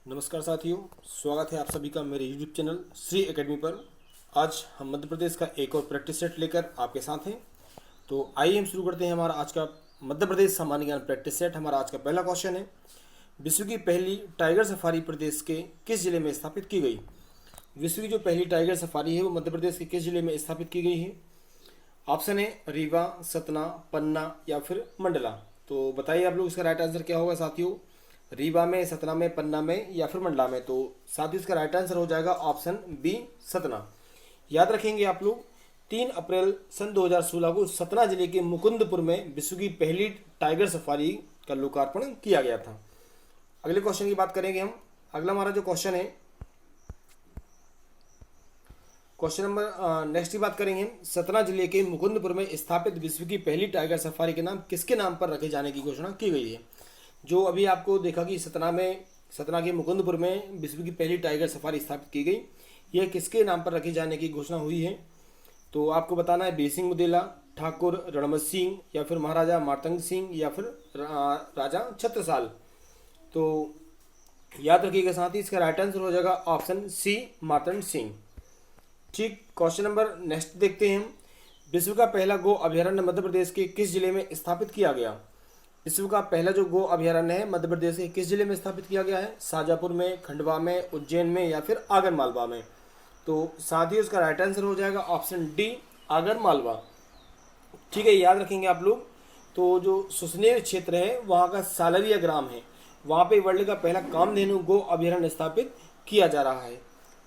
नमस्कार साथियों, स्वागत है आप सभी का मेरे YouTube चैनल श्री एकेडमी पर। आज हम मध्य प्रदेश का एक और प्रैक्टिस सेट लेकर आपके साथ हैं। तो आइए हम शुरू करते हैं हमारा आज का मध्य प्रदेश सामान्य ज्ञान प्रैक्टिस सेट। हमारा आज का पहला क्वेश्चन है, विश्व की पहली टाइगर सफारी प्रदेश के किस जिले में स्थापित की गई। विश्व की जो पहली टाइगर सफारी है वो मध्य प्रदेश के किस जिले में स्थापित की गई है। ऑप्शन है रीवा, सतना, पन्ना या फिर मंडला। तो बताइए आप लोग इसका राइट आंसर क्या होगा साथियों। रीवा में, सतना में, पन्ना में या फिर मंडला में। तो साथियों इसका राइट आंसर हो जाएगा ऑप्शन बी, सतना। याद रखेंगे आप लोग, 3 अप्रैल सन 2016 को सतना जिले के मुकुंदपुर में विश्व की पहली टाइगर सफारी का लोकार्पण किया गया था। अगले क्वेश्चन की बात करेंगे हम। अगला हमारा जो क्वेश्चन है, क्वेश्चन नंबर नेक्स्ट की बात करेंगे हम। सतना जिले के मुकुंदपुर में स्थापित विश्व की पहली टाइगर सफारी के नाम किसके नाम पर रखे जाने की घोषणा की गई है। जो अभी आपको देखा कि सतना के मुकुंदपुर में विश्व की पहली टाइगर सफारी स्थापित की गई, यह किसके नाम पर रखे जाने की घोषणा हुई है। तो आपको बताना है बीर सिंह बुदेला, ठाकुर रणमत सिंह या फिर महाराजा मार्तंग सिंह या फिर राजा छत्रसाल। तो याद रखिएगा साथ ही इसका राइट आंसर हो जाएगा ऑप्शन सी, मार्तंड सिंह। ठीक, क्वेश्चन नंबर नेक्स्ट देखते हैं हम। विश्व का पहला गो अभयारण्य मध्य प्रदेश के किस जिले में स्थापित किया गया। विश्व का पहला जो गो अभयारण्य है मध्य प्रदेश के किस जिले में स्थापित किया गया है। शाजापुर में, खंडवा में, उज्जैन में या फिर आगर मालवा में। तो साथियों इसका राइट आंसर हो जाएगा ऑप्शन डी, आगर मालवा। ठीक है, याद रखेंगे आप लोग। तो जो सुसनेर क्षेत्र है वहाँ का सालरिया ग्राम है, वहाँ पे वर्ल्ड का पहला कामधेनु गो अभयारण्य स्थापित किया जा रहा है।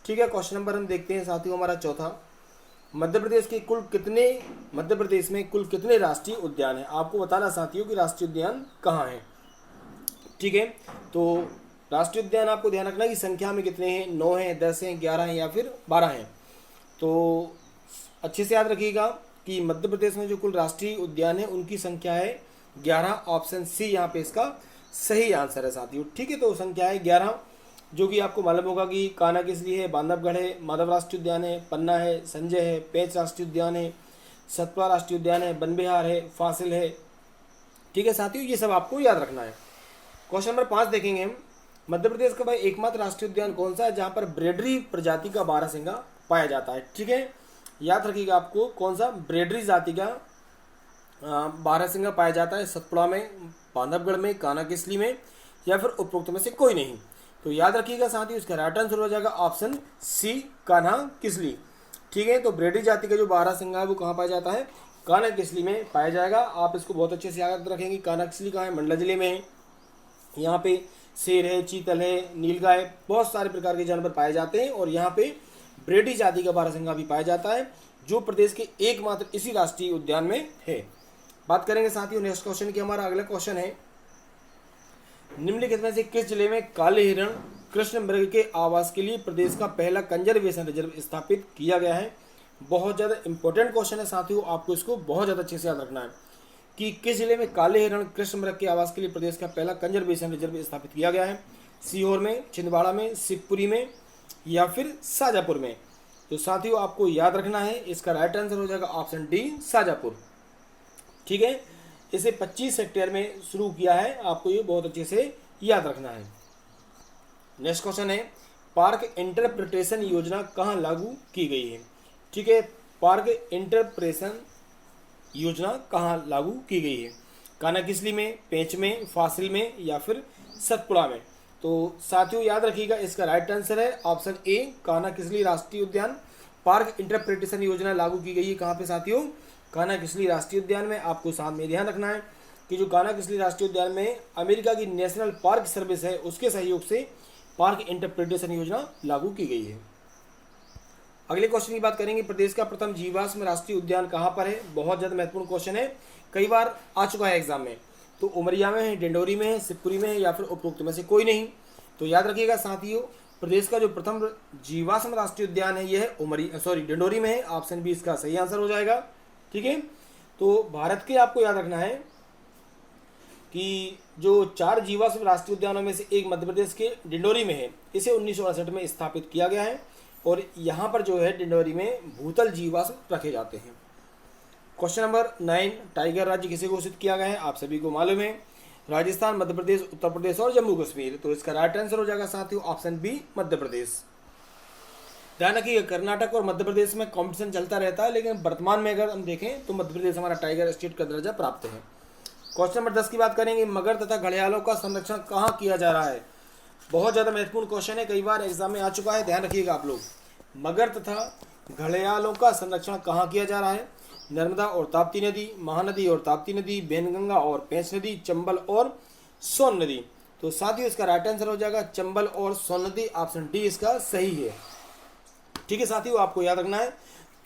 ठीक है, क्वेश्चन नंबर हम देखते हैं साथियों हमारा चौथा। मध्य प्रदेश में कुल कितने राष्ट्रीय उद्यान हैं। आपको बताना साथियों कि राष्ट्रीय उद्यान कहाँ हैं। ठीक है, तो राष्ट्रीय उद्यान आपको ध्यान रखना कि संख्या में कितने हैं, 9 हैं, 10 हैं, 11 हैं या फिर 12 हैं। तो अच्छे से याद रखिएगा कि मध्य प्रदेश में जो कुल राष्ट्रीय उद्यान है उनकी संख्या है 11। ऑप्शन सी यहाँ पे इसका सही आंसर है साथियों। ठीक है, तो संख्या है 11, जो कि आपको मालूम होगा कि कान्हा किसली है, बांधवगढ़ है, माधव राष्ट्रीय उद्यान है, पन्ना है, संजय है, पेंच राष्ट्रीय उद्यान है, सतपुड़ा राष्ट्रीय उद्यान है, वन विहार है, फासिल है। ठीक है साथियों, ये सब आपको याद रखना है। क्वेश्चन नंबर 5 देखेंगे हम। मध्य प्रदेश का भाई एकमात्र राष्ट्रीय उद्यान कौन सा है जहाँ पर ब्रेडरी प्रजाति का बारहसिंगा पाया जाता है। ठीक है, याद रखिएगा आपको कौन सा ब्रेडरी जाति का बारहसिंगा पाया जाता है। सतपुड़ा में, बांधवगढ़ में, कान्हा किसली में या फिर उपरोक्त में से कोई नहीं। तो याद रखिएगा साथ ही इसका राइट आंसर हो जाएगा ऑप्शन सी, कान्हा किसली। ठीक है, तो ब्रेडी जाति का जो बारहसिंगा है वो कहाँ पाया जाता है, कान्हा किसली में पाया जाएगा। आप इसको बहुत अच्छे से याद रखेंगे। कान्हा किसली कहाँ है, मंडला जिले में है। यहाँ पे शेर है, चीतल है, नीलगाय, बहुत सारे प्रकार के जानवर पाए जाते हैं और यहाँ पे ब्रेडी जाति का बारहसिंगा भी पाया जाता है, जो प्रदेश के एकमात्र इसी राष्ट्रीय उद्यान में है। बात करेंगे साथियों नेक्स्ट क्वेश्चन की। हमारा अगला क्वेश्चन है, निम्नलिखित में से किस जिले में काले हिरण कृष्ण मृग के आवास के लिए प्रदेश का पहला कंजर्वेशन रिजर्व स्थापित किया गया है। बहुत ज़्यादा इंपॉर्टेंट क्वेश्चन है साथियों, आपको इसको बहुत ज़्यादा अच्छे से याद रखना है कि किस जिले में काले हिरण कृष्ण मृग के आवास के लिए प्रदेश का पहला कंजर्वेशन रिजर्व स्थापित किया गया है। सीहोर में, छिंदवाड़ा में, शिवपुरी में या फिर शाजापुर में। तो साथियों आपको याद रखना है, इसका राइट आंसर हो जाएगा ऑप्शन डी, शाजापुर। ठीक है, इसे 25 हेक्टेयर में शुरू किया है, आपको ये बहुत अच्छे से याद रखना है। नेक्स्ट क्वेश्चन है, पार्क इंटरप्रिटेशन योजना कहाँ लागू की गई है। ठीक है, पार्क इंटरप्रिटेशन योजना कहाँ लागू की गई है। कान्हा किसली में, पेंच में, फासिल में या फिर सतपुड़ा में। तो साथियों याद रखिएगा इसका राइट आंसर है ऑप्शन ए, कान्हा किसली राष्ट्रीय उद्यान। पार्क इंटरप्रिटेशन योजना लागू की गई है कहाँ पे साथियों, कान्हा किसली राष्ट्रीय उद्यान में। आपको साथ में ध्यान रखना है कि जो कान्हा किसली राष्ट्रीय उद्यान में अमेरिका की नेशनल पार्क सर्विस है उसके सहयोग से पार्क इंटरप्रिटेशन योजना लागू की गई है। अगले क्वेश्चन की बात करेंगे, प्रदेश का प्रथम जीवाश्म राष्ट्रीय उद्यान कहाँ पर है। बहुत ज़्यादा महत्वपूर्ण क्वेश्चन है, कई बार आ चुका है एग्जाम में। तो उमरिया में है, डिंडोरी में है, शिवपुरी में है या फिर उपरोक्त में से कोई नहीं। तो याद रखिएगा साथियों, प्रदेश का जो प्रथम जीवाश्म राष्ट्रीय उद्यान है यह डिंडोरी में है। ऑप्शन बी इसका सही आंसर हो जाएगा। ठीक है, तो भारत के आपको याद रखना है कि जो 4 जीवाश्म राष्ट्रीय उद्यानों में से एक मध्य प्रदेश के डिंडोरी में है, इसे 1968 में स्थापित किया गया है और यहाँ पर जो है डिंडोरी में भूतल जीवाश्म रखे जाते हैं। क्वेश्चन नंबर 9, टाइगर राज्य किसे घोषित किया गया है। आप सभी को मालूम है राजस्थान, मध्य प्रदेश, उत्तर प्रदेश और जम्मू कश्मीर। तो इसका राइट आंसर हो जाएगा साथियों ऑप्शन बी, मध्य प्रदेश। ध्यान रखिए कर्नाटक और मध्य प्रदेश में कंपटीशन चलता रहता है, लेकिन वर्तमान में अगर हम देखें तो मध्य प्रदेश हमारा टाइगर स्टेट का दर्जा प्राप्त है। क्वेश्चन नंबर 10 की बात करेंगे, मगर तथा घड़ियालों का संरक्षण कहाँ किया जा रहा है। बहुत ज़्यादा महत्वपूर्ण क्वेश्चन है, कई बार एग्जाम में आ चुका है, ध्यान रखिएगा आप लोग। मगर तथा घड़ियालों का संरक्षण कहाँ किया जा रहा है। नर्मदा और ताप्ती नदी, महानदी और ताप्ती नदी, बेनगंगा और पेंच नदी, चंबल और सोन नदी। तो साथियों इसका राइट आंसर हो जाएगा चंबल और सोन नदी, ऑप्शन डी इसका सही है। ठीक है साथियों, आपको याद रखना है।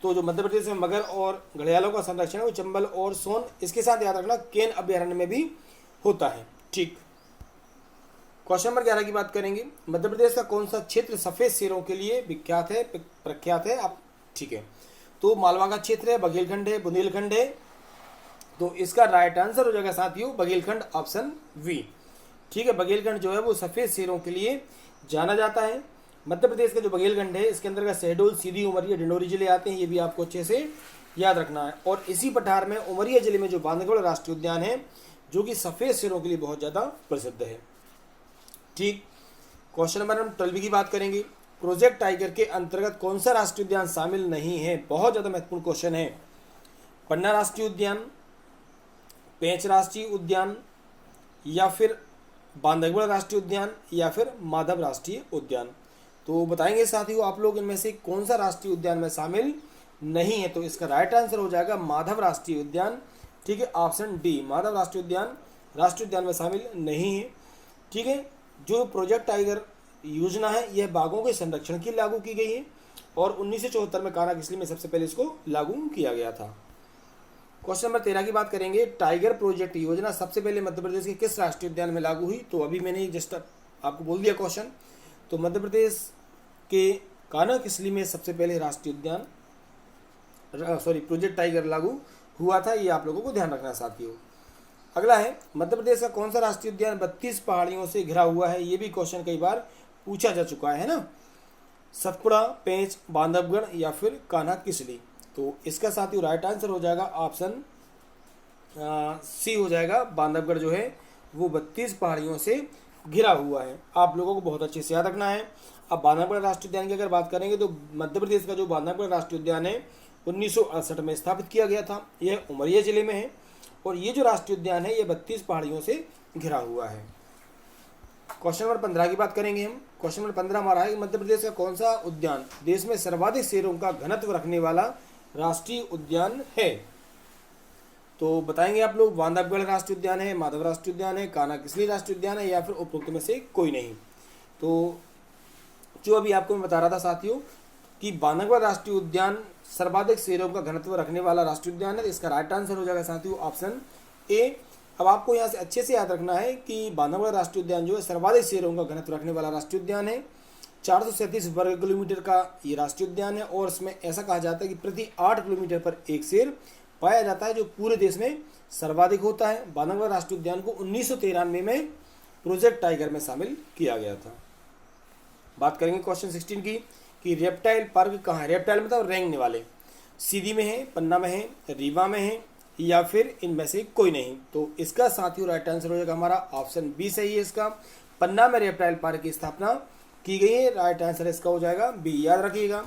तो जो मध्य प्रदेश में मगर और घड़ियालों का संरक्षण है वो चंबल और सोन, इसके साथ याद रखना केन अभ्यारण्य में भी होता है। ठीक, क्वेश्चन नंबर 11 की बात करेंगे, मध्य प्रदेश का कौन सा क्षेत्र सफेद शेरों के लिए विख्यात है, प्रख्यात है। आप ठीक है, तो मालवा का क्षेत्र है, बघेलखंड है, बुंदेलखंड है। तो इसका राइट आंसर हो जाएगा साथियों बघेलखंड, ऑप्शन वी। ठीक है, बघेलखंड जो है वो सफेद शेरों के लिए जाना जाता है। मध्य प्रदेश का जो बघेलखंड है इसके अंतर्गत शहडोल, सीधी, उमरिया, डिंडोरी जिले आते हैं, ये भी आपको अच्छे से याद रखना है। और इसी पठार में उमरिया जिले में जो बांधवगढ़ राष्ट्रीय उद्यान है जो कि सफेद शेरों के लिए बहुत ज़्यादा प्रसिद्ध है। ठीक, क्वेश्चन नंबर 12 की बात करेंगे, प्रोजेक्ट टाइगर के अंतर्गत कौन सा राष्ट्रीय उद्यान शामिल नहीं है। बहुत ज़्यादा महत्वपूर्ण क्वेश्चन है। पन्ना राष्ट्रीय उद्यान, पेंच राष्ट्रीय उद्यान, या फिर बांधवगढ़ राष्ट्रीय उद्यान, या फिर माधव राष्ट्रीय उद्यान। तो बताएंगे साथियों आप लोग इनमें से कौन सा राष्ट्रीय उद्यान में शामिल नहीं है। तो इसका राइट आंसर हो जाएगा माधव राष्ट्रीय उद्यान। ठीक है, ऑप्शन डी, माधव राष्ट्रीय उद्यान में शामिल नहीं है। ठीक है, जो प्रोजेक्ट टाइगर योजना है यह बाघों के संरक्षण की लागू की गई है और 1974 में कान्हा-किसली में सबसे पहले इसको लागू किया गया था। क्वेश्चन नंबर 13 की बात करेंगे, टाइगर प्रोजेक्ट योजना सबसे पहले मध्य प्रदेश के किस राष्ट्रीय उद्यान में लागू हुई। तो अभी मैंने जस्ट आपको बोल दिया क्वेश्चन। तो मध्य प्रदेश के कान्हा-किसली में सबसे पहले राष्ट्रीय उद्यान प्रोजेक्ट टाइगर लागू हुआ था, ये आप लोगों को ध्यान रखना है साथियों। अगला है, मध्य प्रदेश का कौन सा राष्ट्रीय उद्यान 32 पहाड़ियों से घिरा हुआ है। ये भी क्वेश्चन कई बार पूछा जा चुका है ना। सतपुड़ा, पेंच, बांधवगढ़ या फिर कान्हा-किसली। तो इसका साथियों राइट आंसर हो जाएगा ऑप्शन सी हो जाएगा, बांधवगढ़ जो है वो 32 पहाड़ियों से घिरा हुआ है। आप लोगों को बहुत अच्छे से याद रखना है। अब बांधवगढ़ राष्ट्रीय उद्यान की अगर बात करेंगे तो मध्य प्रदेश का जो बांधवगढ़ राष्ट्रीय उद्यान है 1968 में स्थापित किया गया था। यह उमरिया जिले में है और ये जो राष्ट्रीय उद्यान है ये 32 पहाड़ियों से घिरा हुआ है। क्वेश्चन नंबर 15 की बात करेंगे हम। क्वेश्चन नंबर 15 हमारा है, मध्य प्रदेश का कौन सा उद्यान देश में सर्वाधिक शेरों का घनत्व रखने वाला राष्ट्रीय उद्यान है। तो बताएंगे आप लोग, बांधवगढ़ राष्ट्रीय उद्यान है, माधव राष्ट्रीय उद्यान है, कान्हा-किसली राष्ट्रीय उद्यान है, या फिर उपरोक्त में से कोई नहीं। तो जो अभी आपको मैं बता रहा था साथियों कि बांधवगढ़ राष्ट्रीय उद्यान सर्वाधिक शेरों का घनत्व रखने वाला राष्ट्रीय उद्यान है। इसका राइट आंसर हो जाएगा साथियों ऑप्शन ए। अब आपको यहाँ से अच्छे से याद रखना है कि बांधवगढ़ राष्ट्रीय उद्यान जो है सर्वाधिक शेरों का घनत्व रखने वाला राष्ट्रीय उद्यान है। 437 वर्ग किलोमीटर का ये राष्ट्रीय उद्यान है और इसमें ऐसा कहा जाता है कि प्रति 8 किलोमीटर पर एक शेर पाया जाता है, जो पूरे देश में सर्वाधिक होता है। बांधवगढ़ राष्ट्रीय उद्यान को 1993 में प्रोजेक्ट टाइगर में शामिल किया गया था। बात करेंगे क्वेश्चन 16 की कि रेप्टाइल पार्क कहाँ है। रेप्टाइल मतलब रेंगने वाले, सीधी में है, पन्ना में है, रीवा में है, या फिर इनमें से कोई नहीं। तो इसका साथियों राइट आंसर हो जाएगा हमारा ऑप्शन बी सही है। इसका पन्ना में रेप्टाइल पार्क की स्थापना की गई है। राइट आंसर इसका हो जाएगा बी। याद रखिएगा,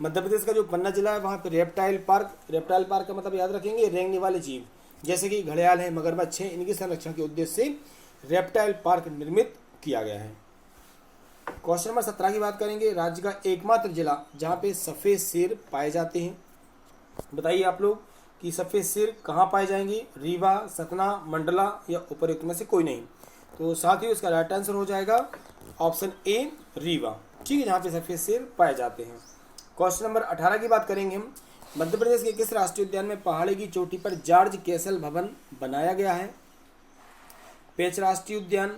मध्य प्रदेश का जो पन्ना जिला है वहाँ पे रेप्टाइल पार्क का मतलब याद रखेंगे रेंगने वाले जीव, जैसे कि घड़ियाल है, मगरमच्छ है, इनके संरक्षण के उद्देश्य से रेप्टाइल पार्क निर्मित किया गया है। क्वेश्चन नंबर 17 की बात करेंगे, राज्य का एकमात्र जिला जहाँ पे सफ़ेद शेर पाए जाते हैं। बताइए आप लोग कि सफ़ेद शेर कहाँ पाए जाएंगे, रीवा, सतना, मंडला या उपरोक्त में से कोई नहीं। तो साथियों इसका राइट आंसर हो जाएगा ऑप्शन ए, रीवा। ठीक है, जहाँ पे सफ़ेद शेर पाए जाते हैं। क्वेश्चन नंबर 18 की बात करेंगे हम, मध्य प्रदेश के किस राष्ट्रीय उद्यान में पहाड़ी की चोटी पर जॉर्ज कैसल भवन बनाया गया है। पेंच राष्ट्रीय उद्यान,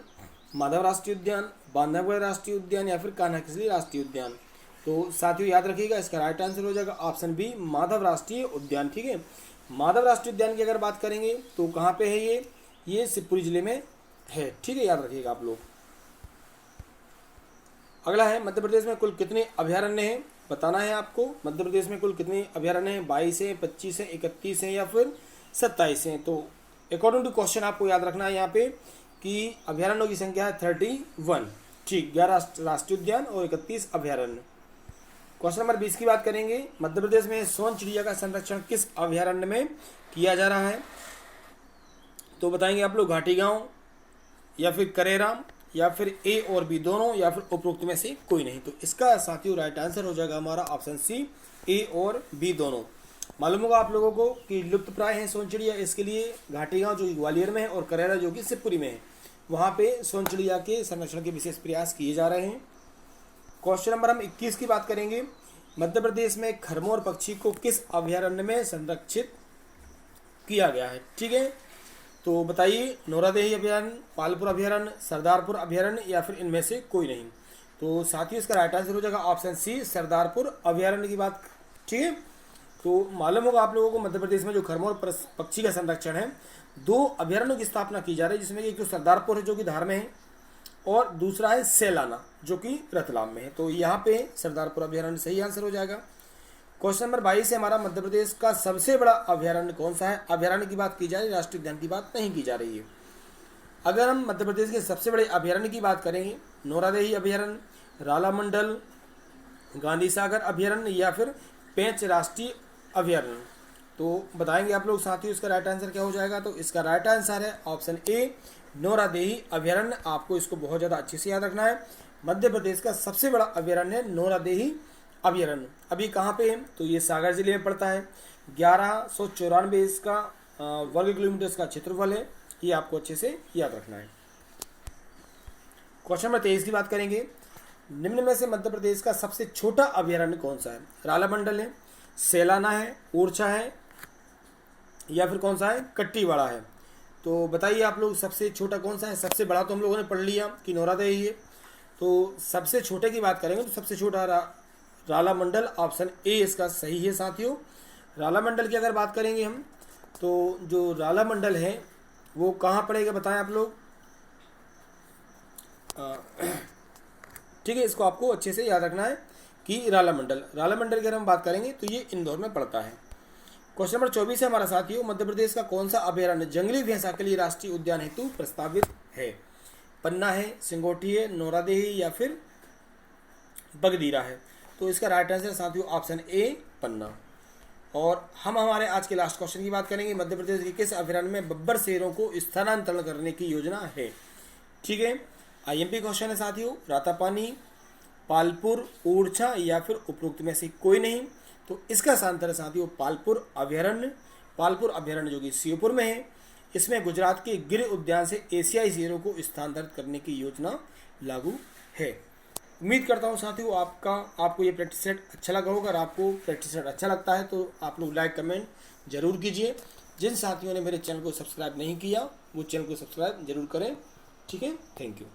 माधव राष्ट्रीय उद्यान, बांधवगढ़ राष्ट्रीय उद्यान या फिर कान्हा-किसली राष्ट्रीय उद्यान। तो साथियों याद रखिएगा इसका राइट आंसर हो जाएगा ऑप्शन बी, माधव राष्ट्रीय उद्यान। ठीक है, माधव राष्ट्रीय उद्यान की अगर बात करेंगे तो कहाँ पे है ये शिवपुरी जिले में है। ठीक है, याद रखिएगा आप लोग। अगला है, मध्य प्रदेश में कुल कितने अभयारण्य हैं बताना है आपको। मध्य प्रदेश में कुल कितने अभयारण्य हैं, 22 हैं, 25 हैं, 31 हैं या फिर 27 हैं। तो अकॉर्डिंग टू क्वेश्चन आपको याद रखना है यहाँ पे कि अभयारण्यों की संख्या है 31। ठीक, 11 राष्ट्रीय उद्यान और 31 अभयारण्य। क्वेश्चन नंबर 20 की बात करेंगे। मध्य प्रदेश में सोन चिड़िया का संरक्षण किस अभयारण्य में किया जा रहा है? तो बताएंगे आप लोग घाटी गांव या फिर करेराम या फिर ए और बी दोनों या फिर उपरोक्त में से कोई नहीं। तो इसका साथियों राइट आंसर हो जाएगा हमारा ऑप्शन सी, ए और बी दोनों। मालूम होगा आप लोगों को कि लुप्त प्राय है सोन चिड़िया, इसके लिए घाटी गांव जो कि ग्वालियर में है और करेरा जो कि शिवपुरी में है, वहाँ पे सोन चिड़िया के संरक्षण के विशेष प्रयास किए जा रहे हैं। क्वेश्चन नंबर हम 21 की बात करेंगे। मध्य प्रदेश में खरमोर पक्षी को किस अभयारण्य में संरक्षित किया गया है? ठीक है, तो बताइए, नौरादेही अभयारण्य, पालपुर अभयारण्य, सरदारपुर अभयारण्य या फिर इनमें से कोई नहीं। तो साथियों इसका राइट आंसर हो जाएगा ऑप्शन सी, सरदारपुर अभयारण्य की बात। ठीक है, तो मालूम होगा आप लोगों को मध्य प्रदेश में जो खरमोर पक्षी का संरक्षण है, 2 अभयारण्यों की स्थापना की जा रही है, जिसमें एक तो सरदारपुर है जो कि धार में है और दूसरा है सैलाना जो कि रतलाम में है। तो यहाँ पे सरदारपुर अभयारण्य सही आंसर हो जाएगा। क्वेश्चन नंबर 22 है हमारा, मध्य प्रदेश का सबसे बड़ा अभयारण्य कौन सा है? अभयारण्य की बात की जा रही है, राष्ट्रीय उद्यान की बात नहीं की जा रही है। अगर हम मध्य प्रदेश के सबसे बड़े अभयारण्य की बात करेंगे, नौरादेही अभयारण्य, रालामंडल, गांधी सागर अभयारण्य या फिर पेंच राष्ट्रीय अभयारण्य, तो बताएंगे आप लोग साथियों इसका राइट आंसर क्या हो जाएगा। तो इसका राइट आंसर है ऑप्शन ए, नौरादेही अभयारण्य। आपको इसको बहुत ज़्यादा अच्छे से याद रखना है। मध्य प्रदेश का सबसे बड़ा अभयारण्य है नौरादेही अभयारण्य। अभी कहाँ पे है? तो ये सागर जिले में पड़ता है। 1194 इसका वर्ग किलोमीटर का क्षेत्रफल है। ये आपको अच्छे से याद रखना है। क्वेश्चन नंबर 23 की बात करेंगे। निम्न में से मध्य प्रदेश का सबसे छोटा अभयारण्य कौन सा है? रालामंडल है, सैलाना है, ओरछा है या फिर कौन सा है? कट्टीवाड़ा है। तो बताइए आप लोग सबसे छोटा कौन सा है? सबसे बड़ा तो हम लोगों ने पढ़ लिया कि नौरादेही है। तो सबसे छोटे की बात करेंगे तो सबसे छोटा रालामंडल, ऑप्शन ए इसका सही है साथियों। रालामंडल की अगर बात करेंगे हम, तो जो रालामंडल है वो कहाँ पड़ेगा बताएं आप लोग। ठीक है, इसको आपको अच्छे से याद रखना है कि रालामंडल की अगर हम बात करेंगे तो ये इंदौर में पड़ता है। क्वेश्चन नंबर 24 है हमारा साथियों, मध्य प्रदेश का कौन सा अभयारण्य जंगली भैंसा के लिए राष्ट्रीय उद्यान हेतु प्रस्तावित है? पन्ना है, सिंगोटी है, नौरादेही या फिर बगदीरा है। तो इसका राइट आंसर साथियों ऑप्शन ए, पन्ना। और हम हमारे आज के लास्ट क्वेश्चन की बात करेंगे। मध्य प्रदेश के किस अभयारण्य में बब्बर शेरों को स्थानांतरण करने की योजना है? ठीक है, आईएमपी क्वेश्चन है साथियों। रातापानी, पालपुर, ओरछा या फिर उपरोक्त में से कोई नहीं। तो इसका आंसर है साथियों पालपुर अभयारण्य। पालपुर अभयारण्य जो कि श्योपुर में है, इसमें गुजरात के गिर उद्यान से एशियाई शेरों को स्थानांतरित करने की योजना लागू है। उम्मीद करता हूँ साथियों आपको ये प्रैक्टिस सेट अच्छा लगा होगा। अगर आपको प्रैक्टिस सेट अच्छा लगता है तो आप लोग लाइक कमेंट जरूर कीजिए। जिन साथियों ने मेरे चैनल को सब्सक्राइब नहीं किया वो चैनल को सब्सक्राइब जरूर करें। ठीक है, थैंक यू।